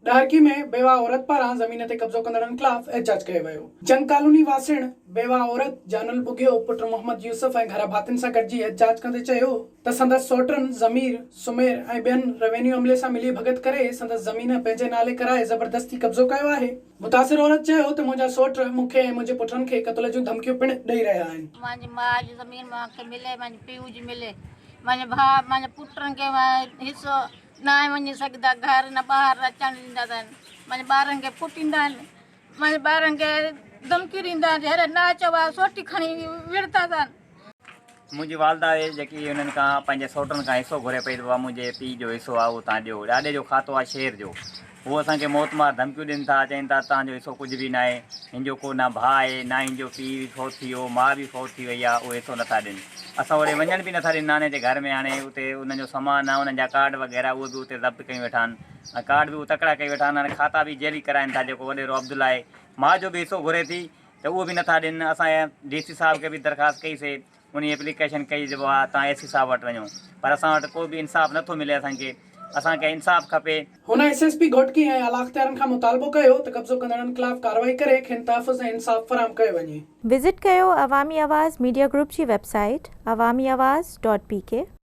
ॾारकी में बेवा औरत पारां ज़मीन ते कब्ज़ो कंदड़नि ख़िलाफ़ एहतजाज कयो वियो। जंग कॉलोनी वासिण बेवा औरत जानल बुगियो पुट मोहम्मद यूसुफ ऐं घर भातियुनि सां गॾिजी एहतजाज कंदे चयो त संदसि सोटनि ज़मीर सुमेर ऐं ॿियनि रेवेन्यू अमले सां मिली भगत करे संदसि ज़मीन पंहिंजे नाले कराए ज़बरदस्ती कब्ज़ो कयो आहे। मुतासिर औरत चयो त मुंहिंजा सोट मूंखे ऐं मुंहिंजे पुटनि खे क़त्ल जूं धमकियूं पिणु ॾेई रहिया आहिनि। मुंहिंजी माउ जी ज़मीन मूंखे मिले, मुंहिंजे पीउ जी मिले, मुंहिंजे भाउ मुंहिंजे पुटनि खे हिसो न वञी सघंदा, घर न ॿाहिरि अचणु ॾींदा अथनि, मुंहिंजे ॿारनि खे कुटींदा आहिनि, मुंहिंजे ॿारनि खे धमकियूं ॾींदा आहिनि, हेॾे न अचो आहे सोटी खणी विड़ता अथनि। मुंहिंजी वालदा आहे जेकी उन्हनि खां पंहिंजे सोटनि खां हिसो घुरे पई त मुंहिंजे पीउ जो हिसो आहे उहो तव्हां ॾियो। ॾाॾे जो खातो आहे शहर जो, उहो असांखे मौतमार धमकियूं ॾियनि था, चवनि था तव्हांजो हिसो कुझु बि न आहे, हिनजो को न भाउ आहे न हिनजो पीउ फौत थी वियो, माउ बि फौत थी वई आहे, उहो हिसो नथा ॾियनि। असां ओॾे वञण बि नथा ॾियनि नाने जे घर में, हाणे उते उनजो सामान आहे उन्हनि जा कार्ड वग़ैरह उहे बि उते ज़ब्त कयूं वेठा आहिनि, कार्ड बि तकिड़ा कई वेठा आहिनि, हाणे खाता बि जेरी कराइनि था। जेको वॾेरो अब्दुला आहे, माउ जो बि हिसो घुरे थी त उहो बि नथा ॾियनि। असां DC साहिब खे बि दरख़्वास्त कईसीं, उन एप्लीकेशन कई जेको आहे तव्हां AC साहिब वटि वञो, पर असां वटि को बि इंसाफ़ नथो मिले। असांखे इंसाफ़ खपे। हुन SSP घोटकी ऐं आला अख़्तियारनि खां मुतालबो कयो त कब्ज़ो कंदड़नि ख़िलाफ़ कार्रवाई करे खेनि तहफ़्फ़ुज़ ऐं इंसाफ़ फ़राहम कयो वञे। विज़िट कयो अवामी आवाज़ मीडिया ग्रुप जी वेबसाइट awamiawaz.pk